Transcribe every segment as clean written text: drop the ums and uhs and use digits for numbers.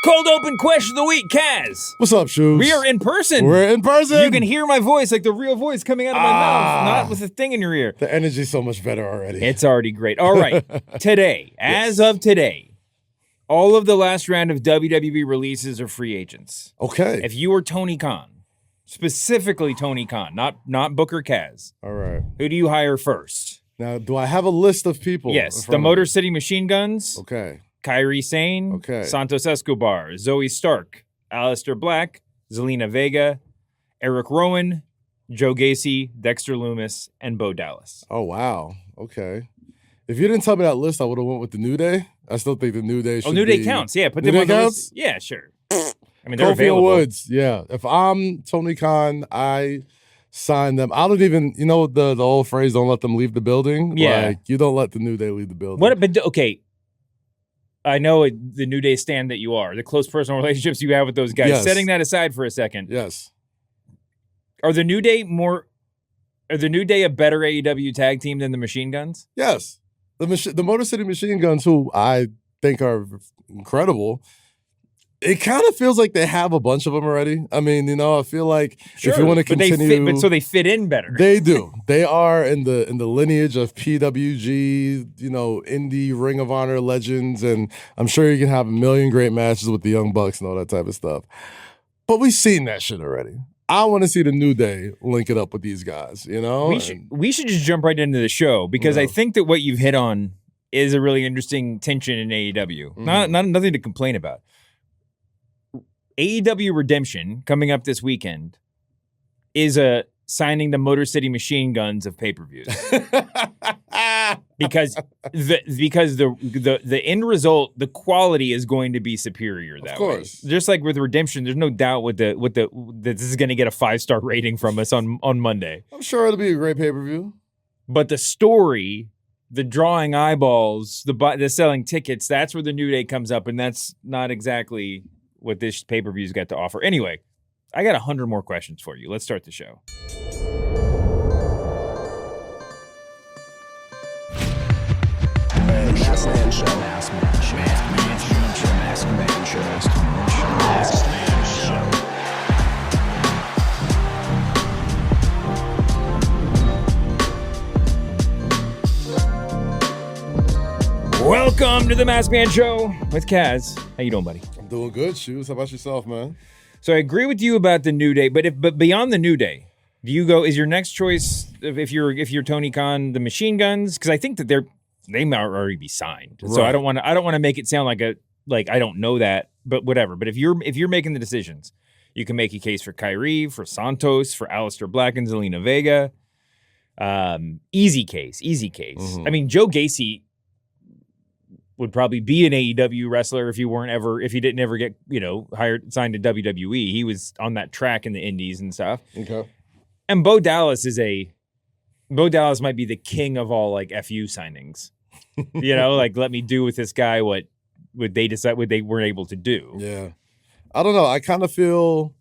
Cold open question of the week, Kaz. What's up, Shoes? We are in person. We're in person. You can hear my voice, like the real voice coming out of my mouth, not with a thing in your ear. The energy's so much better already. It's already great. All right. Today, as of today, all of the last round of WWE releases are free agents. Okay. If you were Tony Khan, specifically Tony Khan, not Booker Kaz, all right. who do you hire first? Now, do I have a list of people? Yes. The Motor City Machine Guns. Okay. Kairi Sane. Okay. Santos Escobar. Zoe Stark. Aleister Black. Zelina Vega. Eric Rowan. Joe Gacy. Dexter Lumis. And Bo Dallas. Oh, wow. Okay. If you didn't tell me that list, I would have went with the New Day. I still think the New Day should New Day counts. Yeah, put New them Day on the counts? list. Yeah, sure. I mean, they're Kofi available. Woods. Yeah. If I'm Tony Khan, I sign them. I don't even, the old phrase, don't let them leave the building. Yeah. Like, you don't let the New Day leave the building. But okay. I know the New Day stand that you are, the close personal relationships you have with those guys. Yes. Setting that aside for a second. Yes. Are the New Day a better AEW tag team than the Machine Guns? Yes. The Motor City Machine Guns, who I think are incredible, it kind of feels like they have a bunch of them already. I mean, I feel like if you want to continue, so they fit in better. They do. They are in the lineage of PWG, indie Ring of Honor legends, and I'm sure you can have a million great matches with the Young Bucks and all that type of stuff. But we've seen that shit already. I want to see the New Day link it up with these guys. We should just jump right into the show because I think that what you've hit on is a really interesting tension in AEW. Mm-hmm. Nothing to complain about. AEW Redemption coming up this weekend is signing the Motor City Machine Guns of pay-per-views. because the end result, the quality is going to be superior that way. Just like with Redemption, there's no doubt that this is going to get a 5-star rating from us on Monday. I'm sure it'll be a great pay-per-view. But the story, the drawing eyeballs, the selling tickets, that's where the New Day comes up, and that's not exactly what this pay-per-view's got to offer. Anyway, I got 100 more questions for you. Let's start the show. Welcome to the Masked Man Show with Kaz. How you doing, buddy? I'm doing good, Shoes. How about yourself, man? So I agree with you about the New Day, but beyond the New Day, do you go? Is your next choice if you're Tony Khan, the Machine Guns? Because I think that they might already be signed. Right. So I don't want to make it sound like I don't know that, but whatever. But if you're making the decisions, you can make a case for Kairi, for Santos, for Aleister Black and Zelina Vega. Easy case. Mm-hmm. I mean, Joe Gacy would probably be an AEW wrestler if he didn't ever get, signed to WWE. He was on that track in the indies and stuff. Okay. And Bo Dallas might be the king of all FU signings. Let me do with this guy what they weren't able to do. Yeah. I don't know. I kind of feel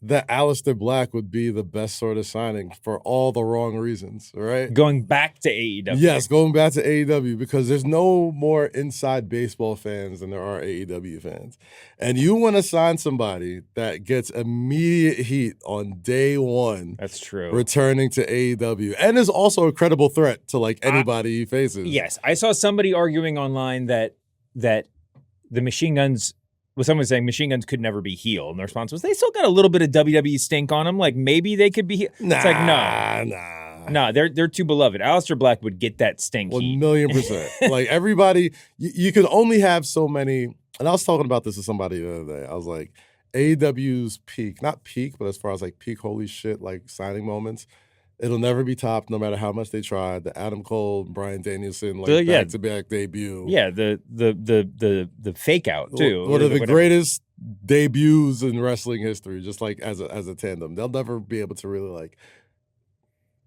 that Aleister Black would be the best sort of signing for all the wrong reasons, right? Going back to AEW. Yes, going back to AEW because there's no more inside baseball fans than there are AEW fans. And you want to sign somebody that gets immediate heat on day one. That's true. Returning to AEW. And is also a credible threat to anybody he faces. Yes. I saw somebody arguing online that the Machine Guns... Well, someone was saying Machine Guns could never be heel, and the response was they still got a little bit of WWE stink on them. Like maybe they could be. Nah, it's no. They're too beloved. Aleister Black would get that stink. 1,000,000%. Everybody, you can only have so many. And I was talking about this with somebody the other day. I was like, AEW's peak, not peak, but as far as peak, holy shit, signing moments. It'll never be topped, no matter how much they try. The Adam Cole, Bryan Danielson, back-to-back debut. Yeah, the fake out too. One of the greatest debuts in wrestling history, just as a tandem. They'll never be able to really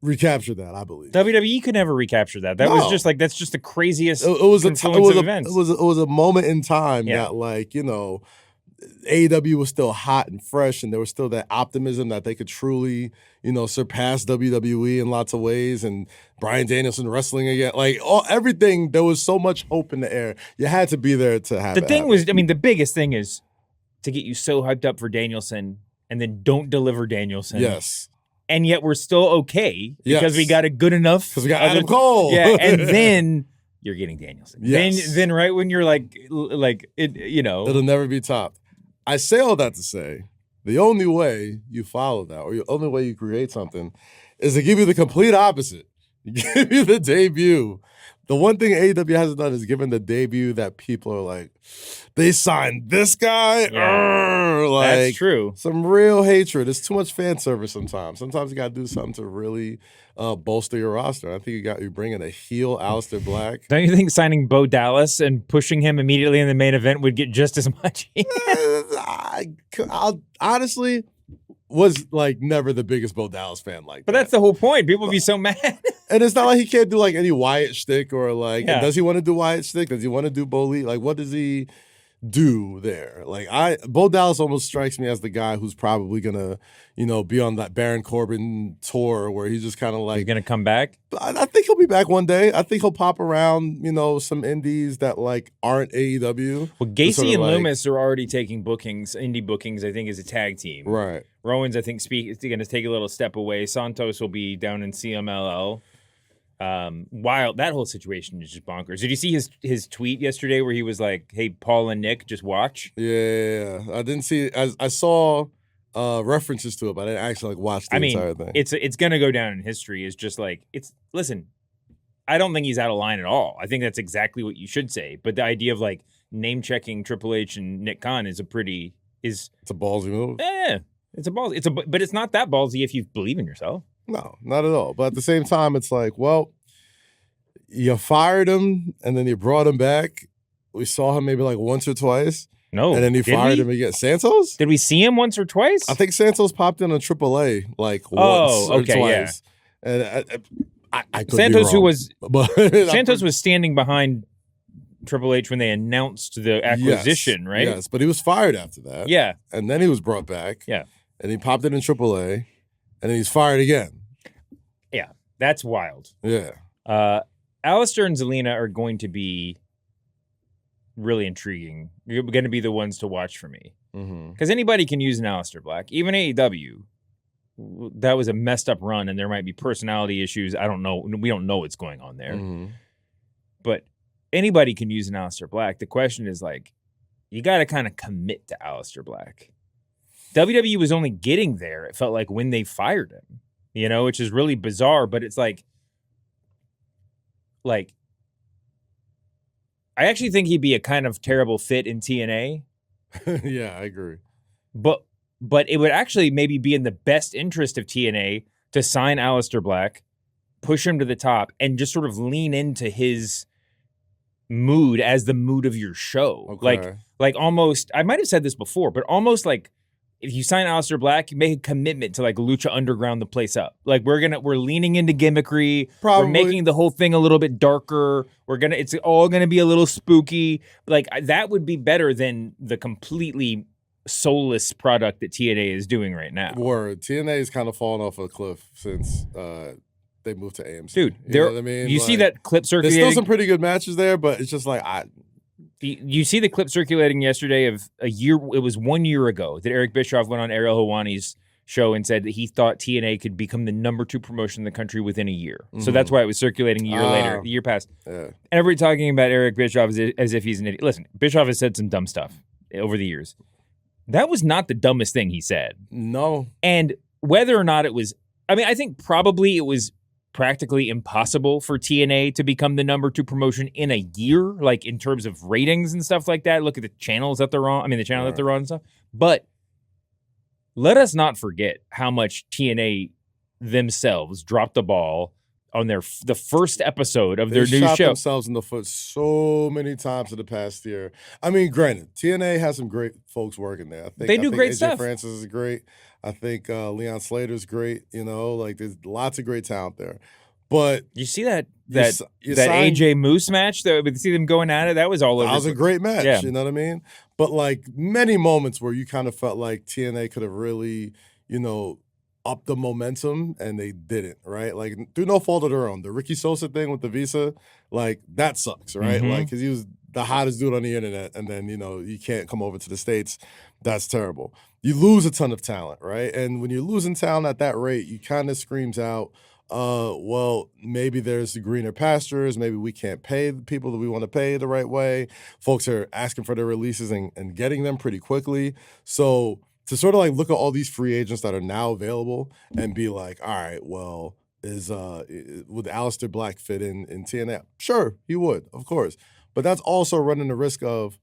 recapture that, I believe. WWE could never recapture that. That was just that's just the craziest it was confluence of events. It was a moment in time that AEW was still hot and fresh, and there was still that optimism that they could truly, surpass WWE in lots of ways, and Bryan Danielson wrestling again. Like, everything, there was so much hope in the air. You had to be there to have it. The biggest thing is to get you so hyped up for Danielson and then don't deliver Danielson. Yes. And yet we're still okay because we got it good enough. Because we got Adam Cole. Yeah, and then you're getting Danielson. Yes. Then right when you're like it, it'll never be topped. I say all that to say, the only way you follow that, or the only way you create something, is to give you the complete opposite. Give you the debut. The one thing AEW hasn't done is given the debut that people are like, they signed this guy? Yeah. That's true. Some real hatred. It's too much fan service sometimes. Sometimes you got to do something to really bolster your roster. I think you bringing a heel Aleister Black. Don't you think signing Bo Dallas and pushing him immediately in the main event would get just as much? I'll honestly was like never the biggest Bo Dallas fan But that's the whole point. People would be so mad. And it's not like he can't do like any Wyatt shtick or like, does he want to do Wyatt shtick? Does he want to do Bo Lee? Like, what does he do there? Like, Bo Dallas almost strikes me as the guy who's probably gonna, be on that Baron Corbin tour where he's just kind of like, he's gonna come back. I think he'll be back one day. I think he'll pop around, some indies that like aren't AEW. Well, Gacy and Loomis are already taking bookings, indie bookings. I think as a tag team. Right. Rowan's, I think, is going to take a little step away. Santos will be down in CMLL. Wild. That whole situation is just bonkers. Did you see his tweet yesterday where he was like, "Hey, Paul and Nick, just watch"? Yeah, I didn't see. I saw references to it, but I didn't actually watch the entire thing. It's going to go down in history. It's just like Listen, I don't think he's out of line at all. I think that's exactly what you should say. But the idea of like name checking Triple H and Nick Khan is it's a ballsy move. Yeah, it's a ballsy. But it's not that ballsy if you believe in yourself. No, not at all. But at the same time, it's like, well, you fired him and then you brought him back. We saw him maybe like once or twice. No. And then you fired him again. Santos? Did we see him once or twice? I think Santos popped in on AAA like once or twice. Yeah. And I could Santos, be wrong, Santos was standing behind Triple H when they announced the acquisition, right? Yes, but he was fired after that. Yeah. And then he was brought back. Yeah. And he popped it in AAA. And then he's fired again. Yeah. That's wild. Yeah. Alistair and Zelina are going to be really intriguing. You're going to be the ones to watch for me. Because anybody can use an Aleister Black. Even AEW, that was a messed up run, and there might be personality issues. I don't know. We don't know what's going on there. But anybody can use an Aleister Black. The question is, like, you got to kind of commit to Aleister Black. WWE was only getting there, it felt like, when they fired him, which is really bizarre. But it's like, I actually think he'd be a kind of terrible fit in TNA. Yeah, I agree. But it would actually maybe be in the best interest of TNA to sign Aleister Black, push him to the top, and just sort of lean into his mood as the mood of your show. Okay. Like almost, I might have said this before, but almost like if you sign Aleister Black, you make a commitment to like Lucha Underground the place up. Like we're leaning into gimmickry. Probably. We're making the whole thing a little bit darker. It's all gonna be a little spooky. Like that would be better than the completely soulless product that TNA is doing right now. Word. TNA is kind of fallen off a cliff since they moved to AMC. Dude, you know what I mean? You see that clip circulating? There's still some pretty good matches there, but it's just like you see the clip circulating yesterday of a year. It was 1 year ago that Eric Bischoff went on Ariel Helwani's show and said that he thought TNA could become the #2 promotion in the country within a year. So that's why it was circulating a year later, the year passed. Yeah. And everybody talking about Eric Bischoff as if he's an idiot. Listen, Bischoff has said some dumb stuff over the years. That was not the dumbest thing he said. No. And whether or not it was, I think probably it was practically impossible for TNA to become the #2 promotion in a year, like in terms of ratings and stuff like that. Look at the channels that they're on. The channel that they're on and stuff. But let us not forget how much TNA themselves dropped the ball on the first episode of their new shot show. Themselves in the foot so many times in the past year. Granted, TNA has some great folks working there. I think great AJ stuff. Francis is great. I think Leon Slater's great. There's lots of great talent there. But you see that you signed, AJ Moose match? You see them going at it? That was all over. That was a great match. Yeah. You know what I mean? But like many moments where you kind of felt like TNA could have really, upped the momentum, and they didn't, right? Like through no fault of their own. The Ricky Sosa thing with the visa, like that sucks, right? Mhm. Like because he was the hottest dude on the internet, and then you can't come over to the States. That's terrible. You lose a ton of talent, right? And when you're losing talent at that rate, you kind of screams out, well, maybe there's greener pastures. Maybe we can't pay the people that we want to pay the right way. Folks are asking for their releases and getting them pretty quickly. So to sort of like look at all these free agents that are now available and be like, all right, well, would Aleister Black fit in TNA? Sure, he would, of course. But that's also running the risk of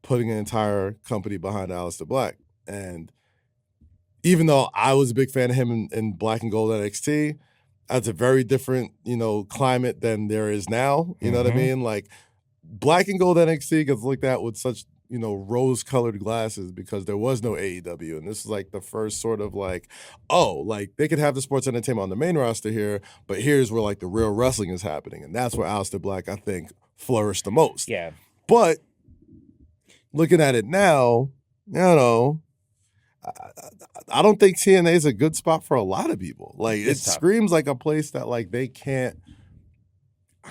putting an entire company behind Aleister Black. And even though I was a big fan of him in Black and Gold NXT, that's a very different, climate than there is now. You know what I mean? Like Black and Gold NXT gets looked at with such, rose-colored glasses because there was no AEW. And this is like the first sort of like, like they could have the sports entertainment on the main roster here, but here's where like the real wrestling is happening. And that's where Aleister Black, I think, flourished the most. Yeah. But looking at it now, I don't think TNA is a good spot for a lot of people. Like it screams like a place that like they can't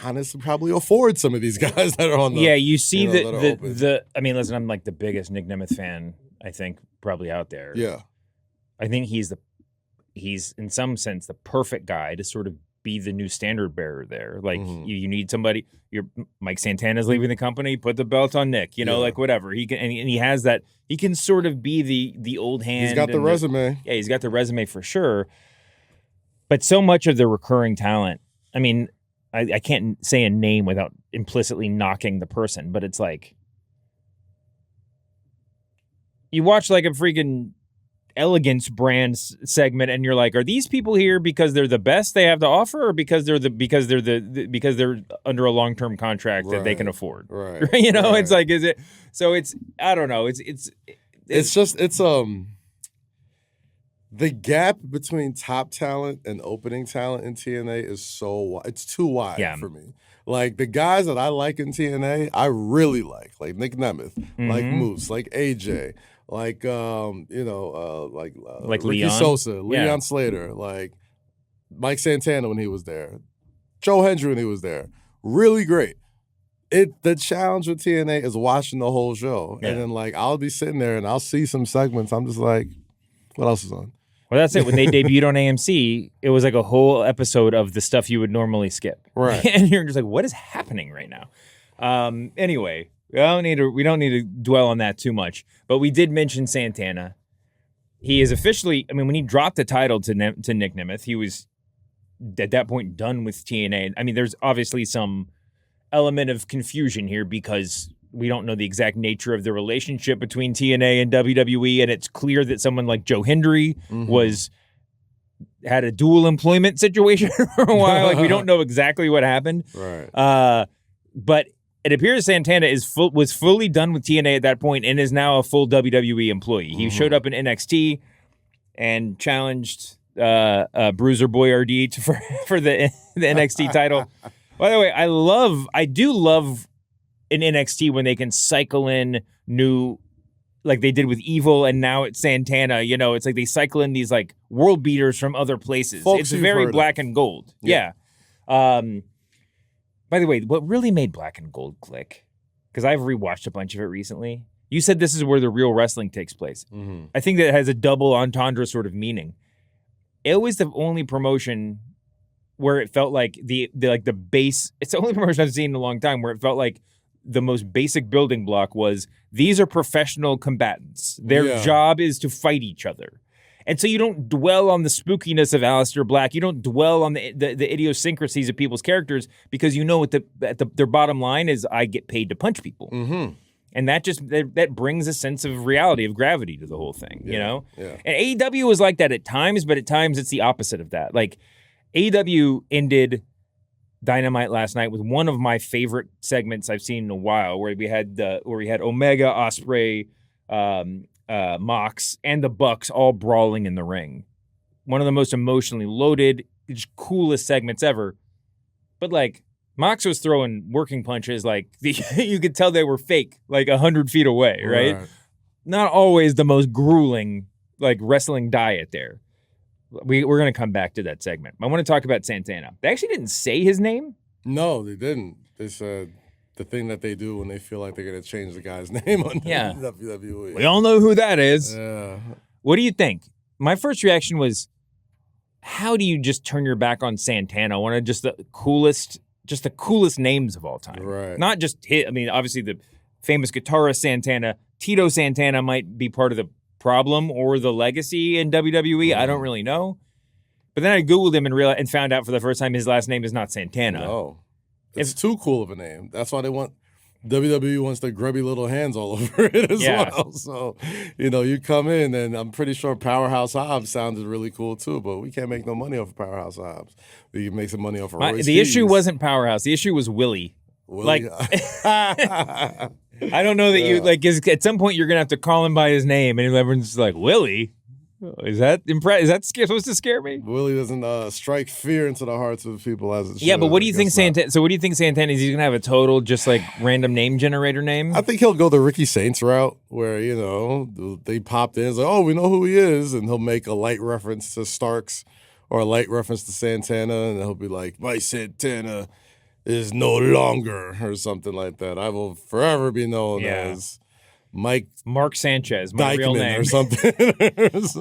honestly probably afford some of these guys that are on the you see the I mean, listen, I'm like the biggest Nick Nemeth fan I think probably out there. Yeah. I think he's in some sense the perfect guy to sort of be the new standard bearer there. Like you need somebody. Mike Santana's leaving the company. Put the belt on Nick. Like whatever he can, and he has that. He can sort of be the old hand. He's got the resume. He's got the resume for sure. But so much of the recurring talent. I mean, I can't say a name without implicitly knocking the person. But it's like you watch like a freaking Elegance brand segment, and you're like, are these people here because they're the best they have to offer, or because they're under a long-term contract that they can afford? Right. It's like, is it? So it's, I don't know. It's the gap between top talent and opening talent in TNA is so wide. It's too wide for me. Like the guys that I like in TNA, I really like Nick Nemeth, like Moose, like AJ. Like like Ricky Leon. Sosa, Leon Slater, like Mike Santana when he was there, Joe Hendry when he was there, really great. The challenge with TNA is watching the whole show, and then like I'll be sitting there and I'll see some segments. I'm just like, what else is on? Well, that's it. When they debuted on AMC, it was like a whole episode of the stuff you would normally skip, right? And you're just like, what is happening right now? Anyway. We don't need to dwell on that too much, but we did mention Santana. He is officially, I mean, when he dropped the title to Nick Nemeth, he was at that point done with TNA. I mean, there's obviously some element of confusion here because we don't know the exact nature of the relationship between TNA and WWE, and it's clear that someone like Joe Hendry had a dual employment situation for a while. Like we don't know exactly what happened, right? But it appears Santana was fully done with TNA at that point and is now a full WWE employee. He showed up in NXT and challenged Bruiser Boyardee for the NXT title. By the way, I do love in NXT when they can cycle in new, like they did with Evil, and now it's Santana. It's like they cycle in these like world beaters from other places. Folks, it's very Black and Gold. Yeah. By the way, what really made Black and Gold click, because I've rewatched a bunch of it recently, you said this is where the real wrestling takes place. I think that has a double entendre sort of meaning. It was the only promotion where it felt like the base, it's the only promotion I've seen in a long time where it felt like the most basic building block was these are professional combatants. Their job is to fight each other. And so you don't dwell on the spookiness of Aleister Black. You don't dwell on the idiosyncrasies of people's characters because you know what their bottom line is. I get paid to punch people, and that brings a sense of reality, of gravity to the whole thing. Yeah. And AEW was like that at times, but at times it's the opposite of that. Like AEW ended Dynamite last night with one of my favorite segments I've seen in a while, where we had Omega, Ospreay, Mox, and the Bucks all brawling in the ring. One of the most emotionally loaded, just coolest segments ever. But like Mox was throwing working punches like you could tell they were fake, like 100 feet away, right? Not always the most grueling like wrestling diet there. We're going to come back to that segment. I want to talk about Santana. They actually didn't say his name. No, they didn't. They said the thing that they do when they feel like they're going to change the guy's name on WWE. We all know who that is. Yeah. What do you think? My first reaction was, how do you just turn your back on Santana? One of just the coolest names of all time. Right. Not just hit. I mean, obviously the famous guitarist Santana, Tito Santana might be part of the problem or the legacy in WWE. I don't really know. But then I Googled him and found out for the first time his last name is not Santana. No. It's too cool of a name. That's why WWE wants their grubby little hands all over it as well. So, you come in, and I'm pretty sure Powerhouse Hobbs sounded really cool too, but we can't make no money off of Powerhouse Hobbs. We can make some money off of Royce The issue wasn't Powerhouse. The issue was Willie. Like, I don't know that you, like, at some point you're going to have to call him by his name, and everyone's just like, Willie? Is that supposed to scare me? Willie doesn't strike fear into the hearts of people as it should. Yeah, but what do you think Santana? So what do you think Santana is? He's gonna have a total just like random name generator name? I think he'll go the Ricky Saints route, where they popped in, it's like, oh, we know who he is, and he'll make a light reference to Starks or a light reference to Santana, and he'll be like, Mike Santana is no longer, or something like that. I will forever be known as Mark Sanchez, my Dykeman real name or something.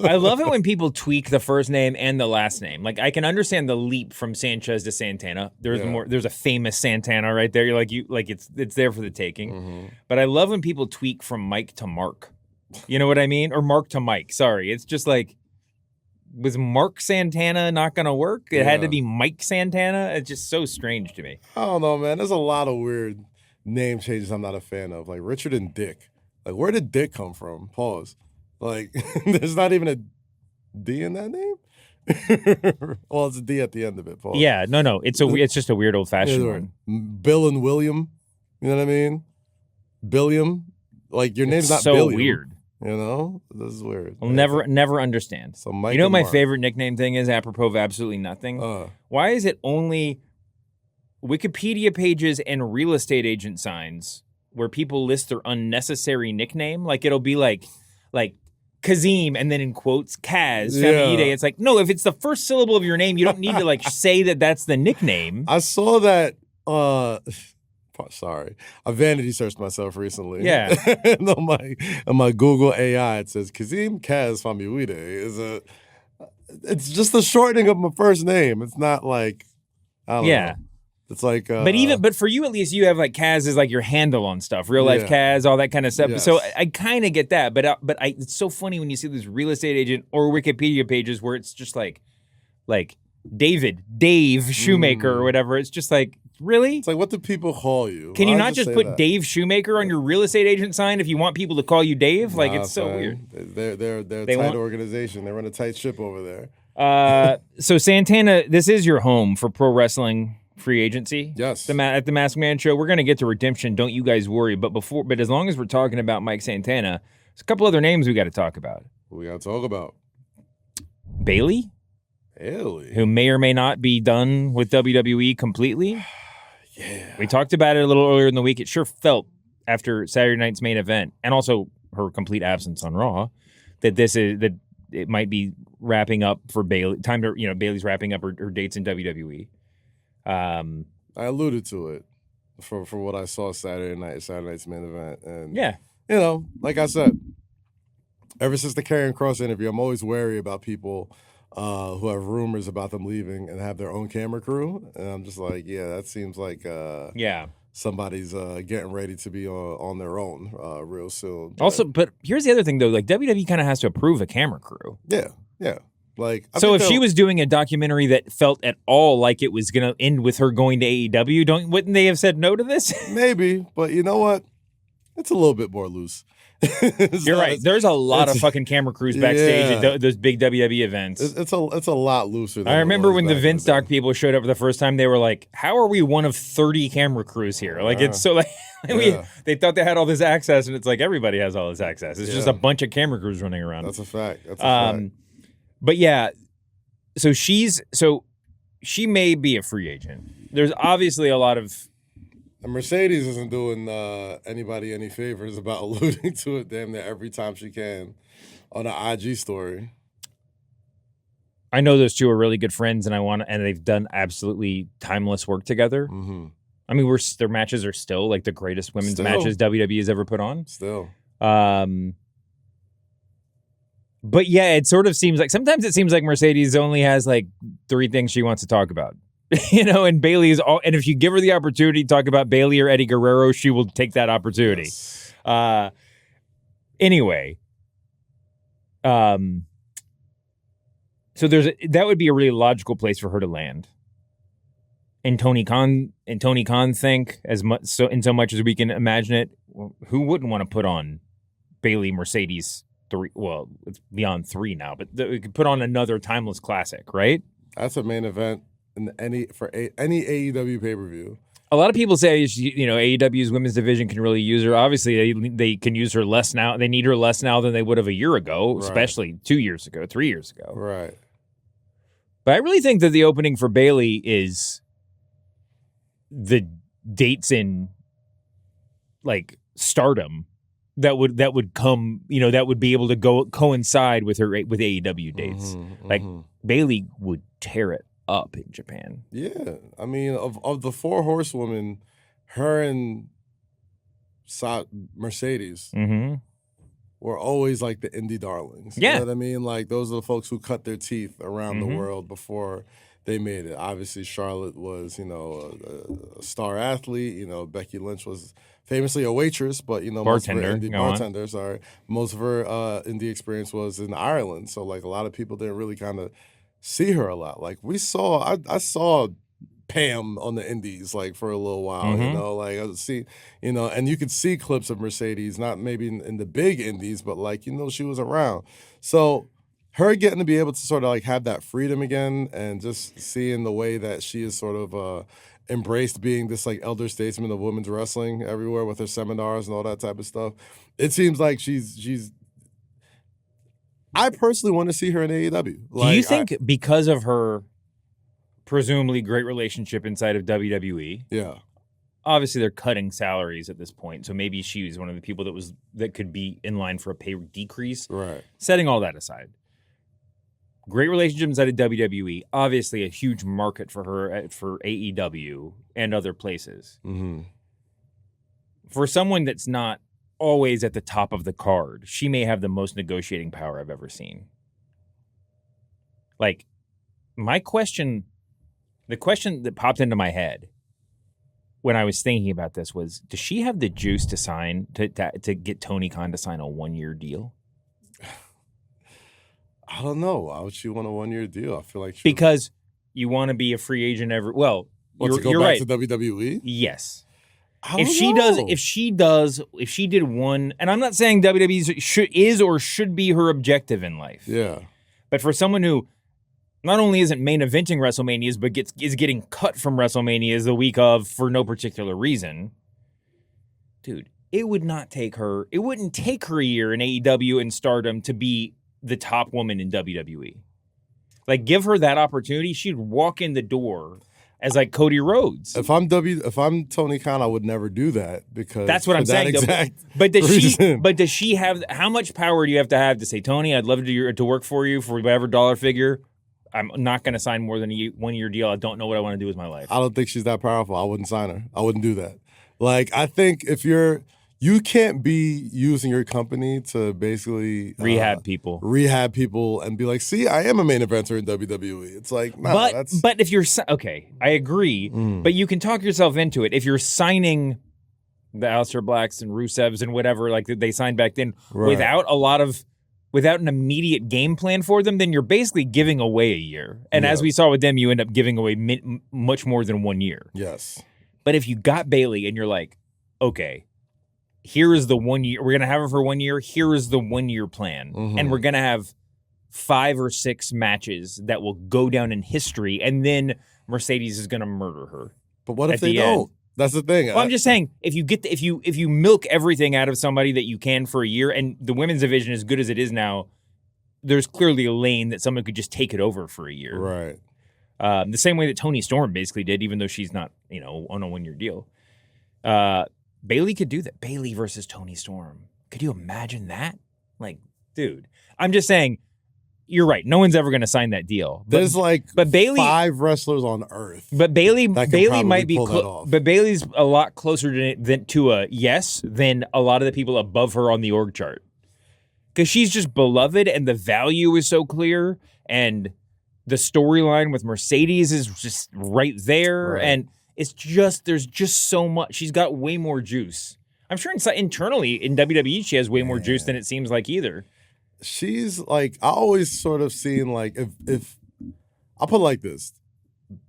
I love it when people tweak the first name and the last name. Like, I can understand the leap from Sanchez to Santana. There's a famous Santana right there. You're like, it's there for the taking. Mm-hmm. But I love when people tweak from Mike to Mark. You know what I mean? Or Mark to Mike. Sorry, it's just like, was Mark Santana not going to work? It had to be Mike Santana. It's just so strange to me. I don't know, man. There's a lot of weird name changes I'm not a fan of, like Richard and Dick. Like, where did Dick come from? Pause. Like, there's not even a D in that name? Well, it's a D at the end of it. Pause. Yeah, no. It's just a weird old-fashioned one. Bill and William. You know what I mean? Billiam. Like, your name's not so Billiam. Weird. This is weird. I'll never understand. So Mike, what my favorite nickname thing is, apropos of absolutely nothing? Why is it only Wikipedia pages and real estate agent signs where people list their unnecessary nickname? Like, it'll be like Kazeem, and then in quotes, Kaz, Famuyide. It's like, no, if it's the first syllable of your name, you don't need to like say that that's the nickname. I saw that, sorry, I vanity searched myself recently. Yeah. And on my Google AI, it says Kazeem Kaz Famuyide it's just the shortening of my first name. It's not like, I don't know. It's like, but for you at least, you have like Kaz is like your handle on stuff, real life Kaz, all that kind of stuff. Yes. So I kind of get that, but it's so funny when you see this real estate agent or Wikipedia pages where it's just like Dave Shoemaker or whatever. It's just like, really? It's like, what do people call you? Can you not just put Dave Shoemaker on your real estate agent sign if you want people to call you Dave? Like, it's so weird. They're a tight organization. They run a tight ship over there. So Santana, this is your home for pro wrestling free agency. Yes. At the Masked Man Show. We're going to get to redemption. Don't you guys worry. But as long as we're talking about Mike Santana, there's a couple other names we got to talk about. We got to talk about Bayley, who may or may not be done with WWE completely. Yeah. We talked about it a little earlier in the week. It sure felt after Saturday night's main event, and also her complete absence on Raw, that it might be wrapping up for Bayley. Bayley's wrapping up her dates in WWE. I alluded to it for what I saw Saturday night's main event. And like I said, ever since the Karrion Kross interview, I'm always wary about people who have rumors about them leaving and have their own camera crew. And I'm just like, that seems like somebody's getting ready to be on their own real soon. But here's the other thing, though. Like, WWE kind of has to approve a camera crew. Yeah. Like, so if she was doing a documentary that felt at all like it was going to end with her going to AEW, wouldn't they have said no to this? Maybe, but you know what? It's a little bit more loose. You're right. There's a lot of fucking camera crews backstage at those big WWE events. It's a lot looser. I remember when the Vince Doc people showed up for the first time, they were like, "How are we one of 30 camera crews here?" Like, it's so like they thought they had all this access, and it's like everybody has all this access. It's just a bunch of camera crews running around. That's a fact. But so she may be a free agent. There's obviously a lot of. And Mercedes isn't doing anybody any favors about alluding to it damn near every time she can on an IG story. I know those two are really good friends, and they've done absolutely timeless work together. Mm-hmm. I mean, their matches are still like the greatest women's matches WWE has ever put on. Still. But yeah, it sort of seems like sometimes it seems like Mercedes only has like 3 things she wants to talk about. And Bayley is all, and if you give her the opportunity to talk about Bayley or Eddie Guerrero, she will take that opportunity. Yes. Anyway, so that would be a really logical place for her to land. And Tony Khan think as much much as we can imagine it. Who wouldn't want to put on Bayley Mercedes 3? Well, it's beyond 3 now, but we could put on another timeless classic, right? That's a main event in any AEW pay-per-view. A lot of people say, AEW's women's division can really use her. Obviously, they can use her less now. They need her less now than they would have a year ago, right. Especially 2 years ago, 3 years ago. Right. But I really think that the opening for Bayley is the dates in like stardom that would come, that would be able to coincide with AEW dates. Like Bayley would tear it up in Japan. Yeah, I mean, of the 4 horsewomen, her and Mercedes were always like the indie darlings. Yeah. You know what I mean? Like those are the folks who cut their teeth around the world before they made it. Obviously, Charlotte was, a star athlete. Becky Lynch was famously a waitress, but bartender. Most of her indie experience was in Ireland. So like a lot of people didn't really kind of see her a lot. Like I saw Pam on the indies like for a little while, like I would see, and you could see clips of Mercedes, not maybe in the big indies, but like, she was around. So her getting to be able to sort of like have that freedom again and just seeing the way that she is sort of embraced being this like elder statesman of women's wrestling everywhere with her seminars and all that type of stuff. It seems like she's I personally want to see her in AEW. Do you think because of her presumably great relationship inside of WWE? Yeah. Obviously, they're cutting salaries at this point, so maybe she was one of the people that could be in line for a pay decrease. Right. Setting all that aside, great relationship inside of WWE. Obviously, a huge market for her for AEW and other places. Mm-hmm. For someone that's not always at the top of the card, she may have the most negotiating power I've ever seen. Like, the question that popped into my head when I was thinking about this was, does she have the juice to sign, to get Tony Khan to sign a 1-year deal? I don't know. Why would she want a 1-year deal? I feel like because you want to be a free agent you're to go back right. to WWE? Yes. If she did one, and I'm not saying WWE is or should be her objective in life. Yeah. But for someone who not only isn't main eventing WrestleManias, but is getting cut from WrestleManias the week of for no particular reason, dude, it wouldn't take her a year in AEW and Stardom to be the top woman in WWE. Like, give her that opportunity, she'd walk in the door as like Cody Rhodes. If I'm Tony Khan, I would never do that because that's what I'm saying. But does she have? How much power do you have to say, Tony, I'd love to work for you for whatever dollar figure. I'm not going to sign more than a 1-year deal. I don't know what I want to do with my life. I don't think she's that powerful. I wouldn't sign her. I wouldn't do that. Like, I think if you can't be using your company to basically rehab people and be like, see, I am a main eventer in WWE. It's like, nah, but if you're okay, I agree, but you can talk yourself into it. If you're signing the Aleister Blacks and Rusevs and whatever, like they signed back then, without an immediate game plan for them, then you're basically giving away a year. And as we saw with them, you end up giving away much more than 1 year. Yes. But if you got Bayley and you're like, okay, here is the 1 year. We're going to have her for 1 year. Here is the 1 year plan. And we're going to have 5 or 6 matches that will go down in history. And then Mercedes is going to murder her. But what if they don't? That's the thing. Well, I'm just saying, if you milk everything out of somebody that you can for a year, and the women's division, as good as it is now, there's clearly a lane that someone could just take it over for a year. Right. The same way that Toni Storm basically did, even though she's not, on a 1-year deal. Bayley could do that. Bayley versus Toni Storm. Could you imagine that? Like, dude, I'm just saying, you're right. No one's ever going to sign that deal. There's but Bayley, 5 wrestlers on earth. But Bayley might be but Bayley's a lot closer to a yes than a lot of the people above her on the org chart. Because she's just beloved and the value is so clear and the storyline with Mercedes is just right there. Right. And it's just, there's just so much. She's got way more juice. I'm sure internally in WWE, she has way more juice than it seems like either. She's like, I always sort of seen like, if I'll put it like this,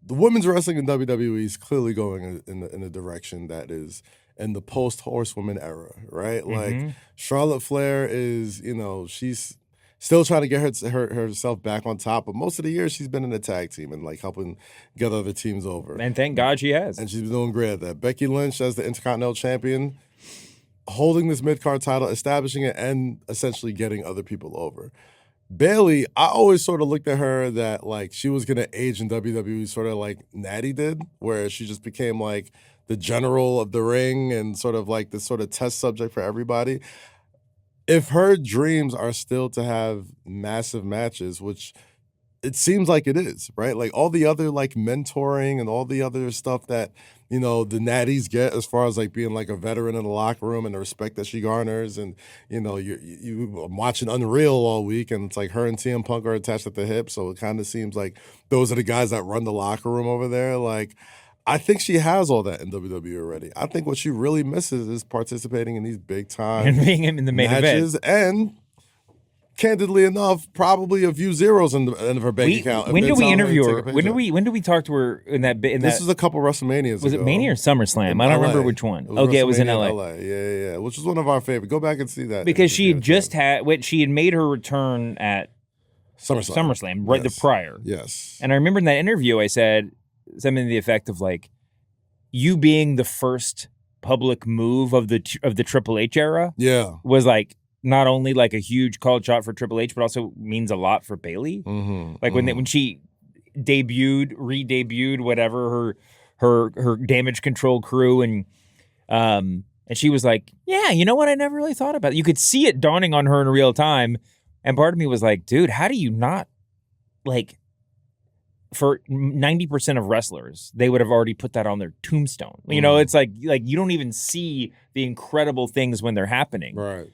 the women's wrestling in WWE is clearly going in a direction that is in the post-horsewoman era, right? Mm-hmm. Like Charlotte Flair is, she's still trying to get herself back on top, but most of the years she's been in a tag team and like helping get other teams over. And thank God she has. And she's been doing great at that. Becky Lynch as the Intercontinental Champion, holding this mid-card title, establishing it, and essentially getting other people over. Bayley, I always sort of looked at her that like she was gonna age in WWE sort of like Natty did, where she just became like the general of the ring and sort of like this sort of test subject for everybody. If her dreams are still to have massive matches, which it seems like it is, right? Like all the other like mentoring and all the other stuff that, the natties get as far as like being like a veteran in the locker room and the respect that she garners. And, I'm watching Unreal all week and it's like her and CM Punk are attached at the hip. So it kind of seems like those are the guys that run the locker room over there. Like, I think she has all that in WWE already. I think what she really misses is participating in these big time and being in the main matches event. And candidly enough, probably a few zeros in the end of her bank account. When did we interview her? When did we talk to her in that? This was a couple WrestleManias. Was ago. It Mania or SummerSlam? I don't remember which one. It was in LA. Yeah, which was one of our favorite. Go back and see that because she had just she had made her return at SummerSlam right the prior. Yes, and I remember in that interview I said something to the effect of like, you being the first public move of the Triple H era, was like not only like a huge called shot for Triple H, but also means a lot for Bayley. Mm-hmm, like when she re-debuted, whatever her Damage Control crew, and she was like, yeah, you know what? I never really thought about it. You could see it dawning on her in real time, and part of me was like, dude, how do you not like? For 90% of wrestlers, they would have already put that on their tombstone. It's like you don't even see the incredible things when they're happening. Right.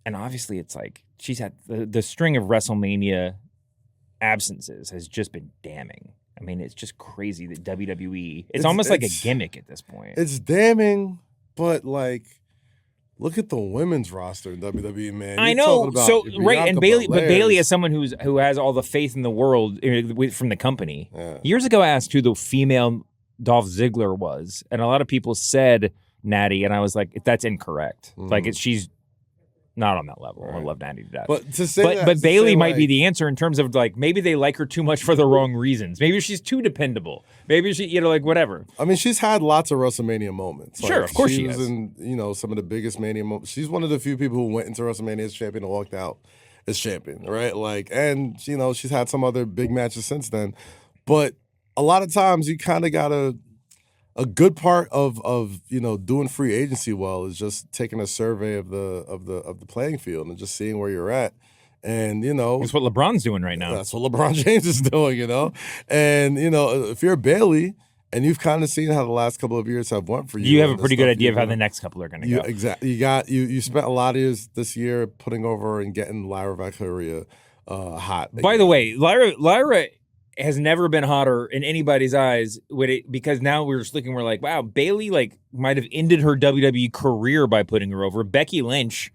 And obviously it's like she's had the string of WrestleMania absences has just been damning. I mean, it's just crazy that WWE, it's almost like a gimmick at this point. It's damning, but like, look at the women's roster in WWE, man. I know. So right, and Bayley as someone who has all the faith in the world from the company. Yeah. Years ago, I asked who the female Dolph Ziggler was, and a lot of people said Natty, and I was like, that's incorrect. Mm-hmm. Like she's not on that level. Right. I love Natty to death. But Bayley might be the answer in terms of like maybe they like her too much for the wrong reasons. Maybe she's too dependable. Maybe she, like whatever. I mean, she's had lots of WrestleMania moments. Sure, of course she was has. In some of the biggest Mania moments. She's one of the few people who went into WrestleMania as champion and walked out as champion, right? Like, and she's had some other big matches since then. But a lot of times you kind of got a good part of doing free agency well is just taking a survey of the playing field and just seeing where you're at. And that's what LeBron's doing right now. That's what LeBron James is doing, And if you're Bayley and you've kind of seen how the last couple of years have went for you, you have a pretty good idea of how the next couple are going to go. Exactly. You spent a lot of years this year putting over and getting Lyra Valkyria hot. By the way, Lyra has never been hotter in anybody's eyes because now we're like, wow, Bayley like might have ended her WWE career by putting her over. Becky Lynch,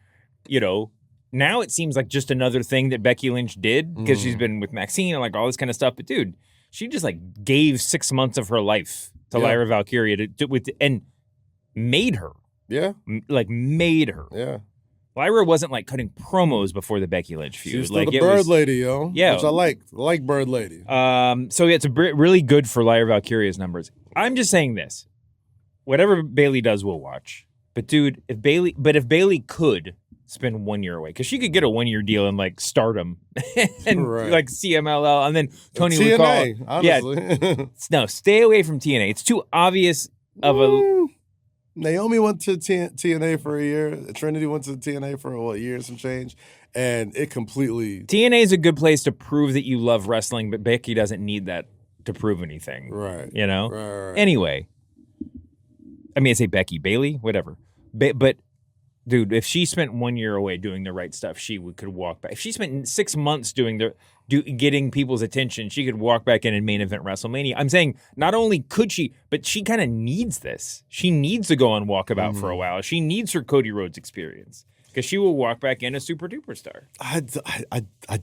now it seems like just another thing that Becky Lynch did because she's been with Maxine and like all this kind of stuff. But dude, she just like gave 6 months of her life to Lyra Valkyria and made her. Yeah. Made her. Yeah. Lyra wasn't like cutting promos before the Becky Lynch feud. She was still the Bird Lady, yo. Yeah, which I like. I like Bird Lady. So it's really good for Lyra Valkyria's numbers. I'm just saying this: whatever Bayley does, we'll watch. But dude, if Bayley could spend 1 year away because she could get a 1 year deal in like Stardom and Right. like CMLL, and then Tony would TNA, call. Yeah, honestly. no, stay away from TNA. It's too obvious of a. Naomi went to TNA for a year. Trinity went to TNA for a year and some change, and it completely. TNA is a good place to prove that you love wrestling, but Becky doesn't need that to prove anything. Right. You know. Right. Anyway, I mean, I say Becky, Bayley, whatever. But dude, if she spent 1 year away doing the right stuff, she could walk back. If she spent 6 months getting people's attention, she could walk back in and main event WrestleMania. I'm saying not only could she, but she kind of needs this. She needs to go on walkabout for a while. She needs her Cody Rhodes experience because she will walk back in a super duper star. I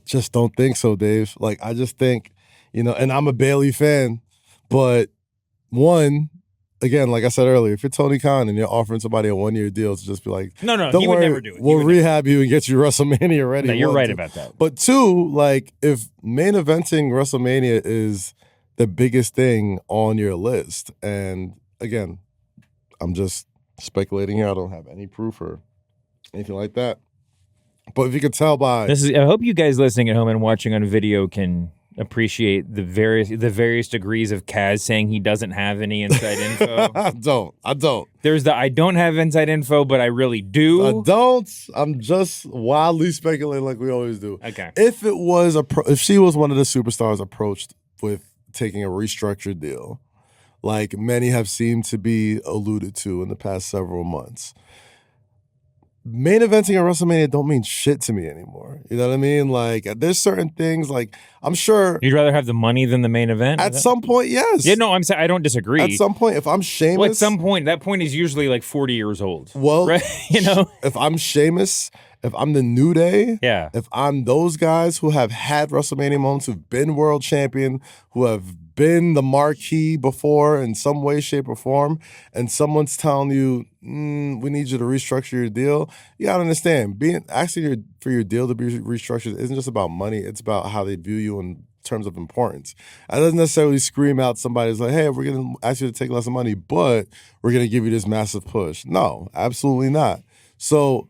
just don't think so, Dave. Like, I just think, and I'm a Bayley fan, but one. Again, like I said earlier, if you're Tony Khan and you're offering somebody a 1 year deal to just be like, no, don't he worry, would never do it. We'll rehab you and get you WrestleMania ready. No, you're right about that. But two, like if main eventing WrestleMania is the biggest thing on your list, and again, I'm just speculating here. I don't have any proof or anything like that. But if you could tell by I hope you guys listening at home and watching on video can appreciate the various degrees of Kaz saying he doesn't have any inside info. I don't. There's I don't have inside info, but I really do. I don't. I'm just wildly speculating like we always do. Okay. If it was if she was one of the superstars approached with taking a restructured deal, like many have seemed to be alluded to in the past several months, main eventing at WrestleMania don't mean shit to me anymore. You know what I mean? Like, there's certain things, like, I'm sure... You'd rather have the money than the main event? At some point, yes. Yeah, no, I'm saying I don't disagree. At some point, if I'm Sheamus... Well, at some point, that point is usually like 40 years old. Well, right? If I'm Sheamus, if I'm the New Day, yeah. If I'm those guys who have had WrestleMania moments, who've been world champion, who have been the marquee before in some way, shape, or form, and someone's telling you, we need you to restructure your deal, you gotta understand, asking for your deal to be restructured isn't just about money, it's about how they view you in terms of importance. It doesn't necessarily scream out somebody's like, hey, we're gonna ask you to take less money, but we're gonna give you this massive push. No, absolutely not. So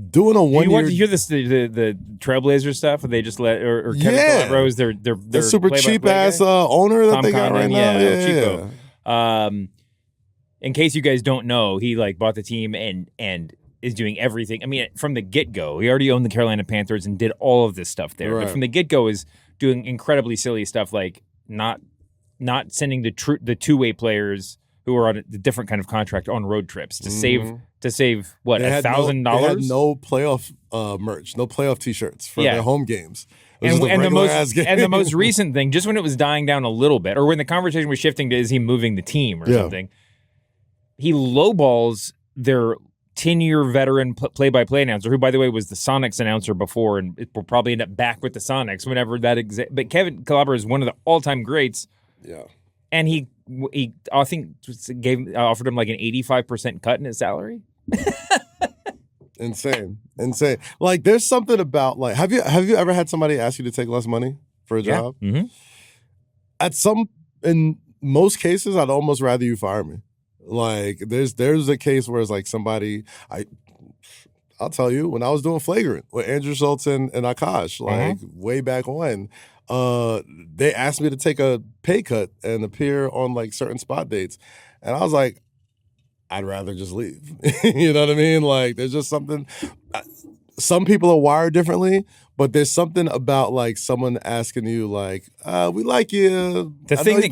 doing a 1 year. You want to hear this the Trailblazer stuff? Where they just let or Kevin Calabro's their super cheap ass owner that Tom they got Condon, right now. Yeah, Chico. In case you guys don't know, he like bought the team and is doing everything. I mean, from the get go, he already owned the Carolina Panthers and did all of this stuff there. Right. But from the get go, is doing incredibly silly stuff like not sending the two-way players who are on a different kind of contract on road trips to save what, $1,000? They had no playoff merch, no playoff T-shirts for their home games. And the most recent thing, just when it was dying down a little bit, or when the conversation was shifting to is he moving the team or something, he lowballs their 10-year veteran play-by-play announcer, who, by the way, was the Sonics announcer before, and it will probably end up back with the Sonics whenever that But Kevin Calabro is one of the all-time greats. Yeah. And he I think offered him like an 85% cut in his salary. Insane. Like, there's something about, like, have you ever had somebody ask you to take less money for a job? Mm-hmm. In most cases, I'd almost rather you fire me. Like, there's a case where it's like somebody, I'll tell you, when I was doing Flagrant with Andrew Schultz and Akash, like way back when, they asked me to take a pay cut and appear on like certain spot dates. And I was like, I'd rather just leave. You know what I mean? Like, there's just something, some people are wired differently, but there's something about like someone asking you like, we like you. The thing that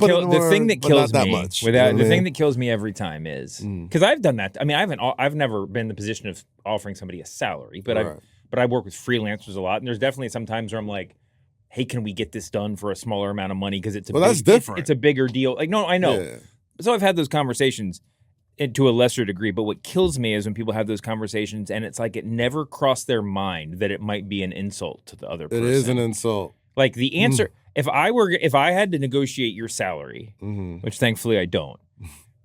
kills me every time is, because I've done that. I mean, I've never been in the position of offering somebody a salary, but I work with freelancers a lot, and there's definitely some times where I'm like, hey, can we get this done for a smaller amount of money? Because that's different. It's a bigger deal. Like, no, I know. Yeah. So I've had those conversations to a lesser degree, but what kills me is when people have those conversations and it's like it never crossed their mind that it might be an insult to the other person. It is an insult. Like, the answer, if I had to negotiate your salary, which thankfully I don't,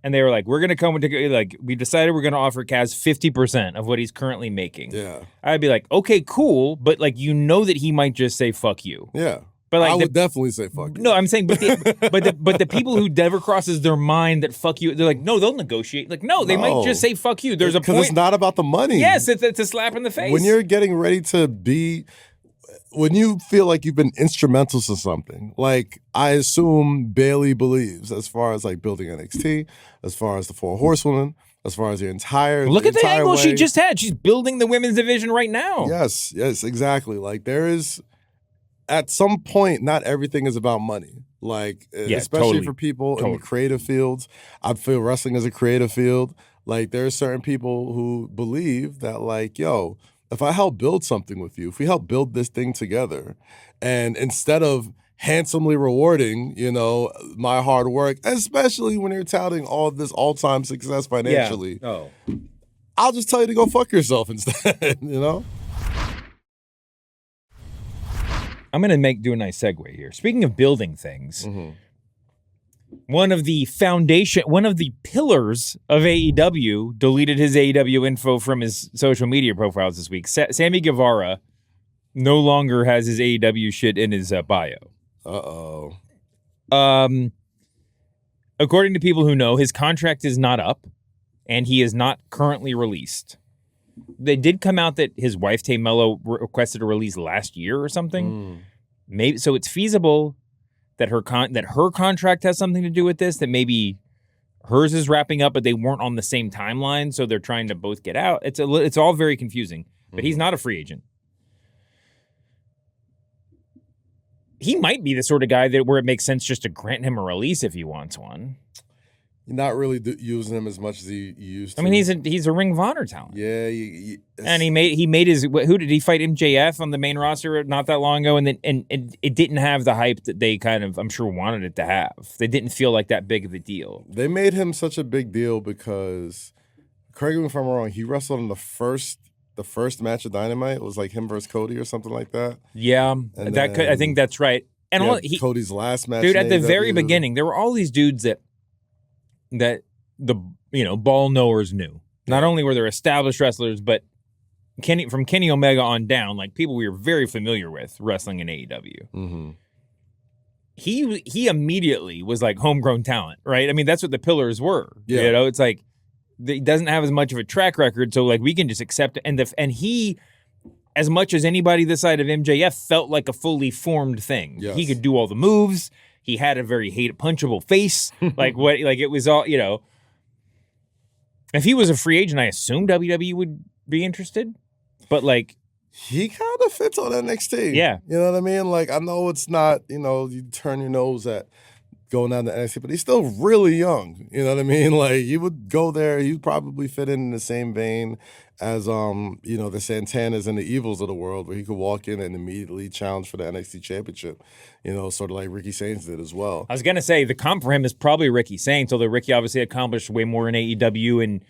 and they were like, we're going to come into, like, we decided we're going to offer Kaz 50% of what he's currently making. Yeah. I'd be like, okay, cool. But like, you know that he might just say, fuck you. Yeah. But like I would definitely say fuck you. No, I'm saying, but the people who never crosses their mind that fuck you, they're like, no, they'll negotiate. Like, no, they might just say fuck you. There's a point. Because it's not about the money. Yes, it's a slap in the face. When you're getting ready to be, when you feel like you've been instrumental to something, like I assume Bayley believes, as far as like building NXT, as far as the Four Horsewomen, as far as the entire Look at the angle way. she just had. She's building the women's division right now. Yes, exactly. Like there is, at some point, not everything is about money. Like, especially for people in the creative fields. I feel wrestling is a creative field. Like, there are certain people who believe that, like, yo, if I help build something with you, if we help build this thing together, and instead of handsomely rewarding, my hard work, especially when you're touting all this all-time success financially, I'll just tell you to go fuck yourself instead, I'm going to do a nice segue here. Speaking of building things, one of the pillars of AEW deleted his AEW info from his social media profiles this week. Sammy Guevara no longer has his AEW shit in his bio. Uh-oh. According to people who know, his contract is not up, and he is not currently released. They did come out that his wife, Tamello, requested a release last year or something. Maybe so. It's feasible that her contract has something to do with this. That maybe hers is wrapping up, but they weren't on the same timeline, so they're trying to both get out. It's all very confusing. But he's not a free agent. He might be the sort of guy where it makes sense just to grant him a release if he wants one. You're not really using him as much as he used to. I mean, he's a Ring of Honor talent. Yeah, and he made his. Who did he fight? MJF on the main roster not that long ago, and then and it didn't have the hype that they kind of, I'm sure, wanted it to have. They didn't feel like that big of a deal. They made him such a big deal because, correct me if I'm wrong, he wrestled in the first match of Dynamite. It was like him versus Cody or something like that. Yeah, I think that's right. And Cody's last match, dude, at the very beginning, there were all these dudes that the ball knowers knew. Not only were there established wrestlers, but from Kenny Omega on down, like people we were very familiar with wrestling in AEW. Mm-hmm. He immediately was like homegrown talent, right? I mean, that's what the pillars were. Yeah. It's like he doesn't have as much of a track record, so like we can just accept it. And he, as much as anybody this side of MJF, felt like a fully formed thing. Yes. He could do all the moves. He had a very punchable face. It was all, If he was a free agent, I assume WWE would be interested. But like, he kind of fits on NXT. Yeah. You know what I mean? Like, I know it's not, you turn your nose at going down to NXT, but he's still really young. You know what I mean? Like, you would go there, you'd probably fit in the same vein as, the Santanas and the Evils of the world, where he could walk in and immediately challenge for the NXT Championship, sort of like Ricky Sainz did as well. I was going to say, the comp for him is probably Ricky Sainz, although Ricky obviously accomplished way more in AEW and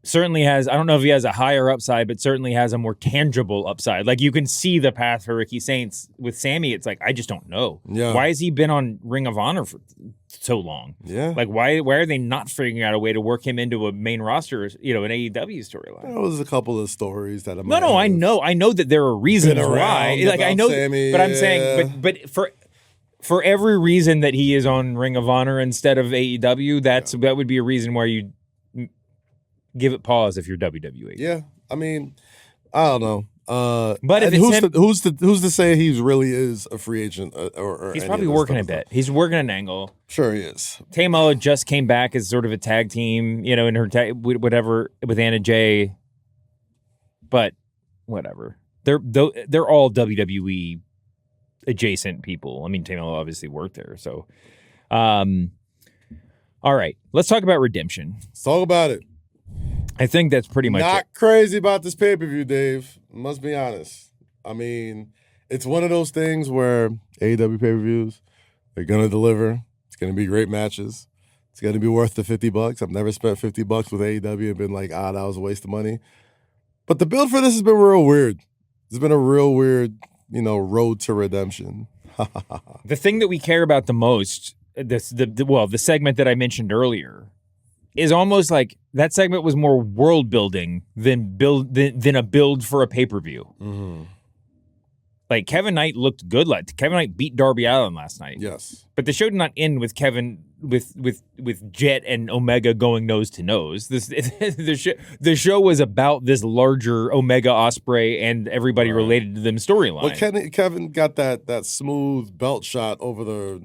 certainly has, I don't know if he has a higher upside, but certainly has a more tangible upside. Like, you can see the path for Ricky Sainz. With Sammy, it's like, I just don't know. Yeah. Why has he been on Ring of Honor for so long? Yeah. Like, why are they not figuring out a way to work him into a main roster, an AEW storyline? There was a couple of stories that I know that there are reasons why. Like, I know, Sammy, but I'm saying, but for every reason that he is on Ring of Honor instead of AEW, that would be a reason why you give it pause if you're WWE. Yeah, I mean, I don't know. But if who's to say he really is a free agent or he's probably working a bit. He's working an angle. Sure, he is. Tamello just came back as sort of a tag team, in her whatever with Anna Jay. But whatever, they're all WWE adjacent people. I mean, Tamello obviously worked there, so. All right, let's talk about redemption. Let's talk about it. I think that's pretty much not crazy about this pay-per-view, Dave. Must be honest. I mean, it's one of those things where AEW pay-per-views, they're going to deliver. It's going to be great matches. It's going to be worth the $50. I've never spent $50 with AEW and been like, that was a waste of money. But the build for this has been real weird. It's been a real weird, road to redemption. The thing that we care about the most, the segment that I mentioned earlier, is almost like that segment was more world building than a build for a pay-per-view. Mm-hmm. Like Kevin Knight looked good. Like Kevin Knight beat Darby Allin last night. Yes. But the show did not end with Kevin with Jet and Omega going nose to nose. The show was about this larger Omega Ospreay and everybody related to them storyline. Well, Kevin got that smooth belt shot over the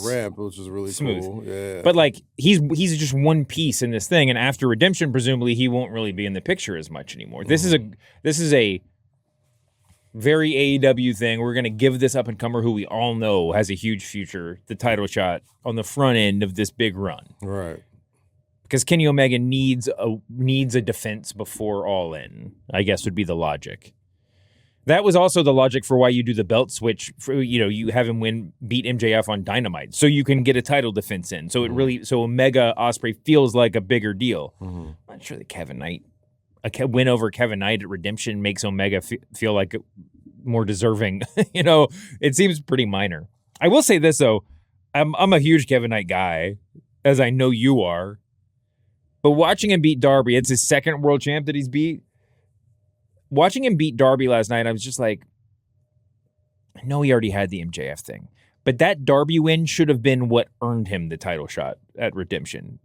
ramp, which is really smooth. Cool. Yeah. But like he's just one piece in this thing, and after Redemption, presumably he won't really be in the picture as much anymore. This is a very AEW thing. We're going to give this up-and-comer who we all know has a huge future the title shot on the front end of this big run. Right. Because Kenny Omega needs a defense before All In, I guess would be the logic. That was also the logic for why you do the belt switch. You have him beat MJF on Dynamite, so you can get a title defense in. So so Omega Ospreay feels like a bigger deal. I'm not sure that Kevin Knight, a win over Kevin Knight at Redemption makes Omega feel like more deserving. It seems pretty minor. I will say this though, I'm a huge Kevin Knight guy, as I know you are. But watching him beat Darby, it's his second world champ that he's beat. Watching him beat Darby last night, I was just like, I know he already had the MJF thing, but that Darby win should have been what earned him the title shot at Redemption.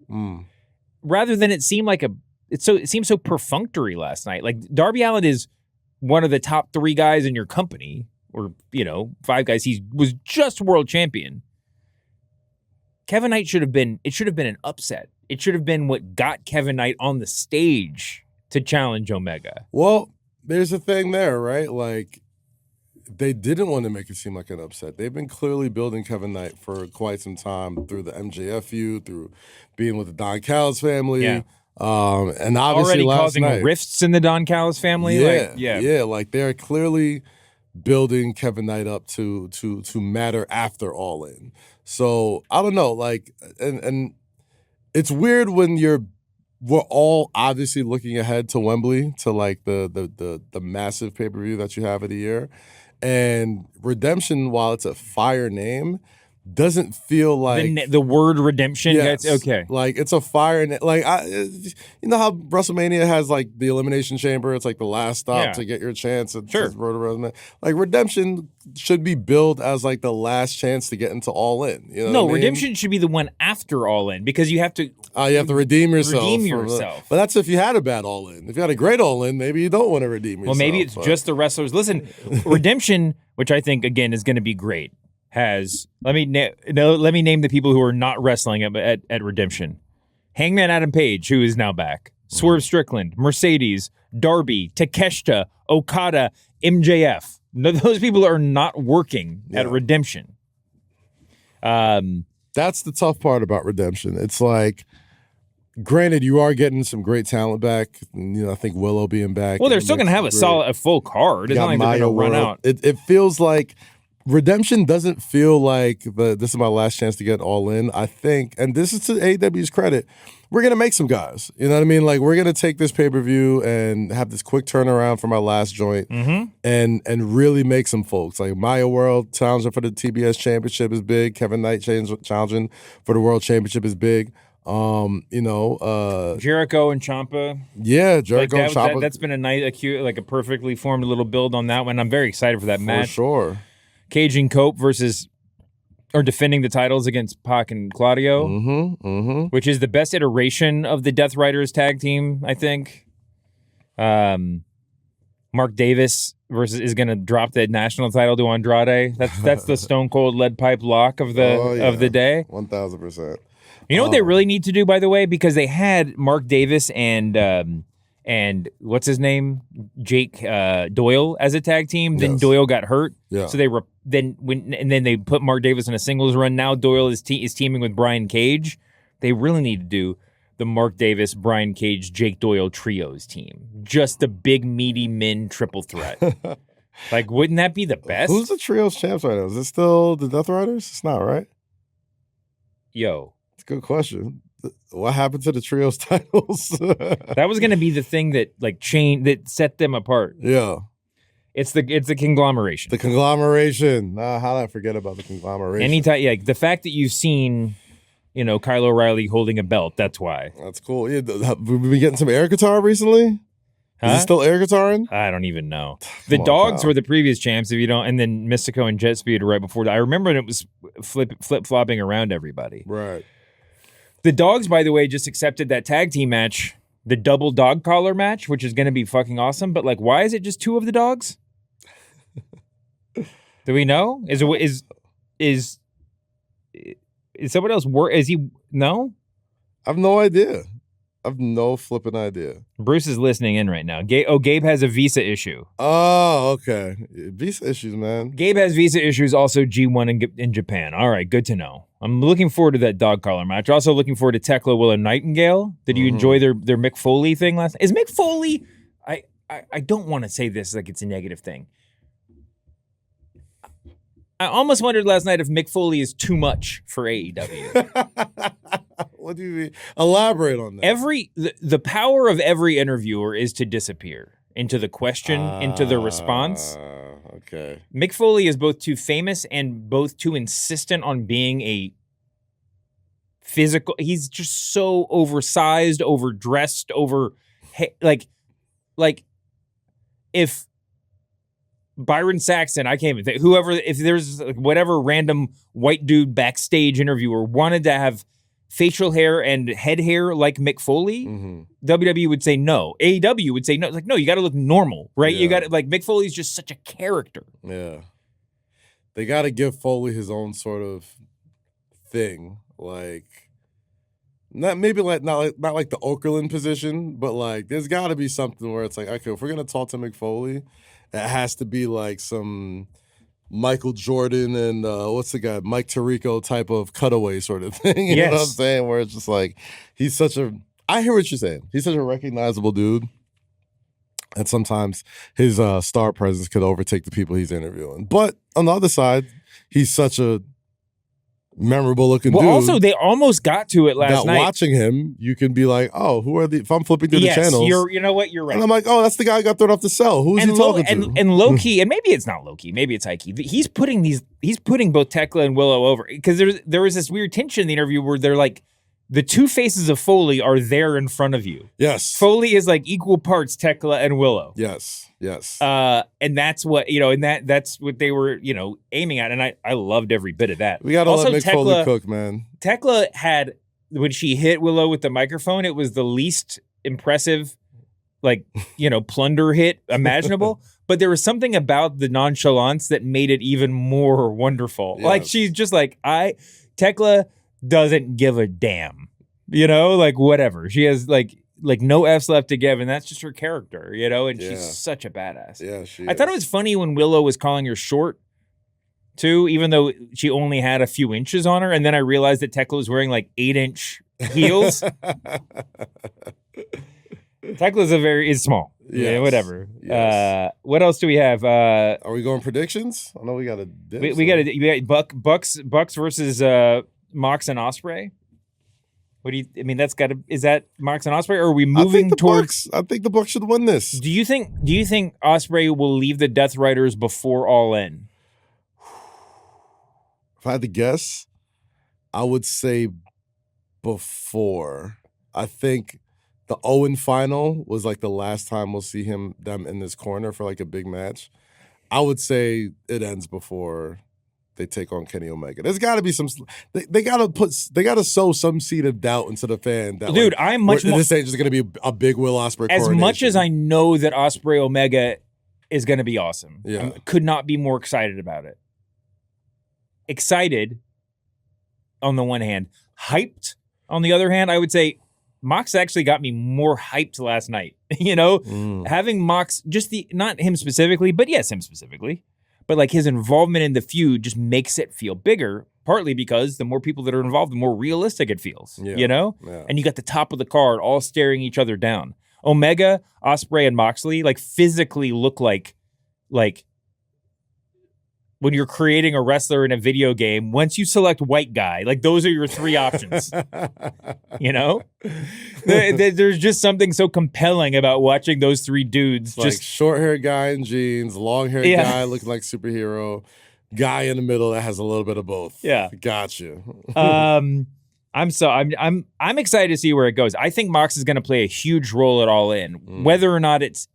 Rather than it seemed like it seemed so perfunctory last night. Like Darby Allin is one of the top 3 guys in your company, or 5 guys. He was just world champion. Kevin Knight should have been an upset. It should have been what got Kevin Knight on the stage to challenge Omega. Well, there's a thing there, right? Like, they didn't want to make it seem like an upset. They've been clearly building Kevin Knight for quite some time through the MJF feud, through being with the Don Callis family. Yeah. And obviously already causing rifts in the Don Callis family. Like they're clearly building Kevin Knight up to matter after All In. So I don't know, like, and it's weird when we're all obviously looking ahead to Wembley, to like the massive pay-per-view that you have of the year, and Redemption, while it's a fire name, doesn't feel like the word redemption. Yes, that's okay. Like it's a fire, like how WrestleMania has like the Elimination Chamber. It's like the last stop to get your chance at Road to WrestleMania. Like Redemption should be billed as like the last chance to get into All In. You know what I mean? Redemption should be the one after All In, because you have to redeem yourself. But that's if you had a bad All In. If you had a great All In, maybe you don't want to redeem yourself. Well, maybe it's just the wrestlers. Listen, Redemption, which I think again is going to be great, has let me name the people who are not wrestling at Redemption. Hangman Adam Page, who is now back. Swerve Strickland, Mercedes, Darby, Takeshita, Okada, MJF. No, those people are not working at Redemption. That's the tough part about Redemption. It's like, granted, you are getting some great talent back. I think Willow being back. Well, they're still going to have a full card. It's not like they're going to run out. It feels like Redemption doesn't feel like this is my last chance to get All In. I think, and this is to AEW's credit, we're going to make some guys. You know what I mean? Like, we're going to take this pay-per-view and have this quick turnaround from our last joint and really make some folks. Like, Maya World challenging for the TBS Championship is big. Kevin Knight challenging for the World Championship is big. Jericho and Ciampa. Yeah, Jericho and Ciampa. That's been a nice, a perfectly formed little build on that one. I'm very excited for that match. For sure. Cage and Cope defending the titles against Pac and Claudio, which is the best iteration of the Death Riders tag team, I think. Mark Davis is going to drop the national title to Andrade. That's the Stone Cold lead pipe lock of the day. 1,000%. You know what they really need to do, by the way, because they had Mark Davis and what's his name, Jake Doyle as a tag team. Then Doyle got hurt, so then they put Mark Davis in a singles run. Now Doyle is teaming with Brian Cage. They really need to do the Mark Davis, Brian Cage, Jake Doyle trios team. Just the big meaty men triple threat. Like, wouldn't that be the best? Who's the trios champs right now? Is it still the Death Riders? It's not, right? Yo, it's a good question. What happened to the trios titles? That was going to be the thing that that set them apart. Yeah. It's the conglomeration. The conglomeration. How did I forget about the conglomeration? Anytime, the fact that you've seen, Kyle O'Reilly holding a belt, that's why. That's cool. Yeah, we've been getting some air guitar recently. Is he still air guitaring? I don't even know. The Dogs were the previous champs. If you don't, and then Mystico and Jet Speed right before that. I remember it was flip flopping around everybody. Right. The Dogs, by the way, just accepted that tag team match, the double dog collar match, which is going to be fucking awesome. But like, why is it just two of the Dogs? Do we know? Is someone else? Is he? No. I have no idea. I have no flipping idea. Bruce is listening in right now. Gabe has a visa issue. Oh, okay. Visa issues, man. Gabe has visa issues, also G1 in Japan. All right, good to know. I'm looking forward to that dog collar match. Also looking forward to Tekla, Willow Nightingale. Did you enjoy their Mick Foley thing last night? Is Mick Foley... I don't want to say this like it's a negative thing. I almost wondered last night if Mick Foley is too much for AEW. What do you mean? Elaborate on that. The power of every interviewer is to disappear into the question, into the response. Okay. Mick Foley is both too famous and both too insistent on being a physical. He's just so oversized, overdressed, like if Byron Saxton, I can't even think, whoever, if there's like whatever random white dude backstage interviewer wanted to have facial hair and head hair like Mick Foley, WWE would say no. AEW would say no. It's like, no, you got to look normal, right? Yeah. You got to, like, Mick Foley's just such a character. Yeah. They got to give Foley his own sort of thing. Like, not like the Okerlund position, but like, there's got to be something where it's like, okay, if we're going to talk to Mick Foley, it has to be like some Michael Jordan and what's the guy, Mike Tirico type of cutaway sort of thing. You know what I'm saying? Where it's just like, he's such a, I hear what you're saying. He's such a recognizable dude. And sometimes his star presence could overtake the people he's interviewing. But on the other side, he's such a memorable looking dude. Well, also, they almost got to it last night. Watching him, you can be like, oh, who are the, if I'm flipping through the channels. You know what? You're right. And I'm like, oh, that's the guy who got thrown off the cell. Who's he talking to? And low key, and maybe it's not low key, maybe it's high key. He's putting both Tekla and Willow over, because there was this weird tension in the interview where they're like, the two faces of Foley are there in front of you. Yes. Foley is like equal parts Tekla and Willow. Yes. And that's what, and that's what they were, aiming at. And I loved every bit of that. We got to let Mick Foley cook, man. Tekla had, when she hit Willow with the microphone, it was the least impressive, plunder hit imaginable. But there was something about the nonchalance that made it even more wonderful. Yes. Like, she's just like, Tekla doesn't give a damn, whatever. She has like no F's left to give, and that's just her character, and she's such a badass. Yeah, she I thought it was funny when Willow was calling her short too, even though she only had a few inches on her, and then I realized that Tekla was wearing like 8-inch heels. Tekla's is small. Yeah, whatever. Yes. What else do we have? Are we going predictions? I know we got to. We got Bucks versus Mox and Ospreay. What do you? I mean, is that Mox and Ospreay, or are we moving towards? I think the Bucks should win this. Do you think Ospreay will leave the Death Riders before All In? If I had to guess, I would say before. I think the Owen final was like the last time we'll see them in this corner for like a big match. I would say it ends before they take on Kenny Omega. There's got to be some. They got to sow some seed of doubt into the fan. That, dude, I'm much more. This ain't just going to be a big Will Ospreay. As much as I know that Ospreay Omega is going to be awesome, I could not be more excited about it. Excited on the one hand, hyped on the other hand. I would say Mox actually got me more hyped last night. Having Mox, not him specifically, but yes, him specifically. But like his involvement in the feud just makes it feel bigger, partly because the more people that are involved, the more realistic it feels, Yeah. And you got the top of the card all staring each other down. Omega, Ospreay, and Moxley like physically look like when you're creating a wrestler in a video game, once you select white guy, like those are your three options. There's just something so compelling about watching those three dudes. Like just short-haired guy in jeans, long-haired guy looking like superhero, guy in the middle that has a little bit of both. Yeah. Gotcha. I'm excited to see where it goes. I think Mox is going to play a huge role at All In, whether or not it's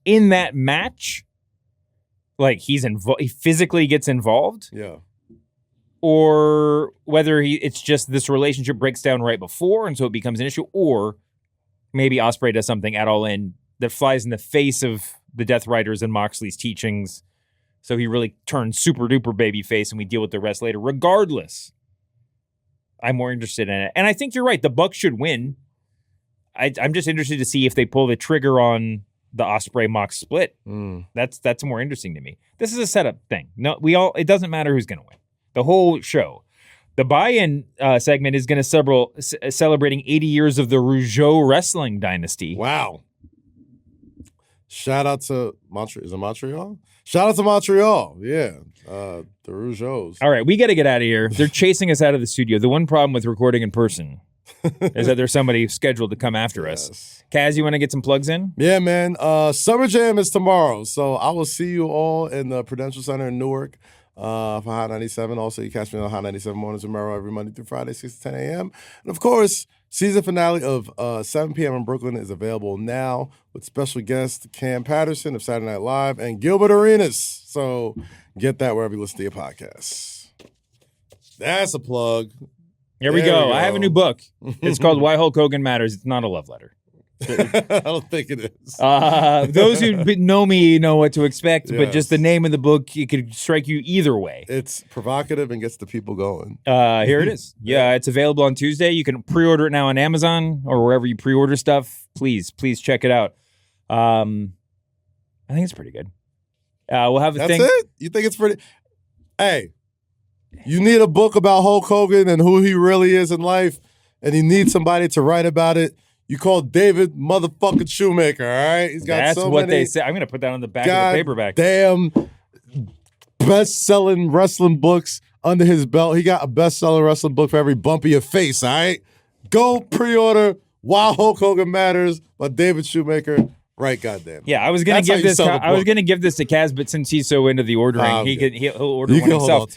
in that match, like he physically gets involved, or whether it's just this relationship breaks down right before, and so it becomes an issue, or maybe Ospreay does something at All In that flies in the face of the Death Riders and Moxley's teachings, so he really turns super duper babyface, and we deal with the rest later. Regardless, I'm more interested in it. And I think you're right. The Bucks should win. I'm just interested to see if they pull the trigger on the Ospreay-Mox split. That's more interesting to me. This is a setup thing. No, it doesn't matter who's going to win. The whole show. The buy-in segment is going to celebrating 80 years of the Rougeau wrestling dynasty. Wow. Shout out to Montreal. Is it Montreal? Shout out to Montreal. Yeah. The Rougeaus. All right, we got to get out of here. They're chasing us out of the studio. The one problem with recording in person is that there's somebody scheduled to come after us. Kaz, you want to get some plugs in? Yeah, man. Summer Jam is tomorrow, so I will see you all in the Prudential Center in Newark for Hot 97. Also, you catch me on Hot 97 Mornings with Merrill every Monday through Friday, 6 to 10 a.m. And, of course, season finale of 7 p.m. in Brooklyn is available now with special guest Cam Patterson of Saturday Night Live and Gilbert Arenas. So get that wherever you listen to your podcasts. That's a plug. Here we go. I have a new book. It's called Why Hulk Hogan Matters. It's not a love letter. I don't think it is. Those who know me know what to expect, but just the name of the book, it could strike you either way. It's provocative and gets the people going. Here it is. Yeah, it's available on Tuesday. You can pre-order it now on Amazon or wherever you pre-order stuff. Please check it out. I think it's pretty good. We'll have a thing. That's it? You think it's pretty? Hey, you need a book about Hulk Hogan and who he really is in life, and you need somebody to write about it. You call David motherfucking Shoemaker, all right? He's got That's so what many they say. I'm going to put that on the back of the paperback. Damn best-selling wrestling books under his belt. He got a best-selling wrestling book for every bump of your face, all right? Go pre-order Why Hulk Hogan Matters by David Shoemaker. Right, goddamn. Yeah, I was gonna give this. I was gonna give this to Kaz, but since he's so into the ordering, he'll order one himself.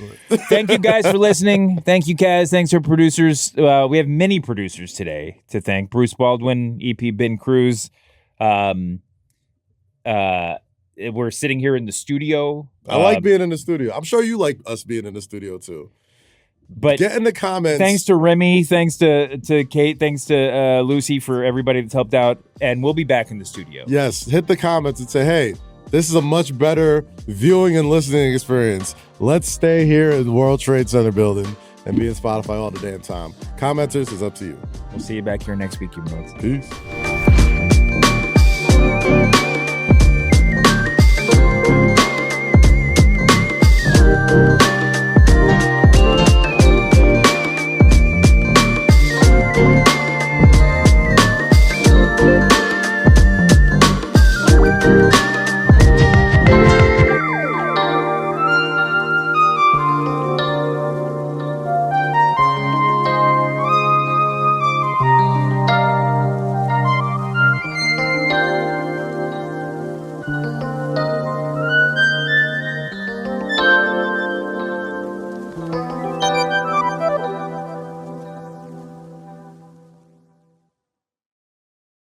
Thank you guys for listening. Thank you, Kaz. Thanks to our producers. We have many producers today to thank: Bruce Baldwin, EP Ben Cruz. We're sitting here in the studio. I like being in the studio. I'm sure you like us being in the studio too. But get in the comments. Thanks to Remy, thanks to Kate, thanks to Lucy for everybody that's helped out, and we'll be back in the studio. Yes, hit the comments and say, hey, this is a much better viewing and listening experience. Let's stay here in the World Trade Center building and be in Spotify all the damn time. Commenters, it's up to you. We'll see you back here next week, you modes. Peace.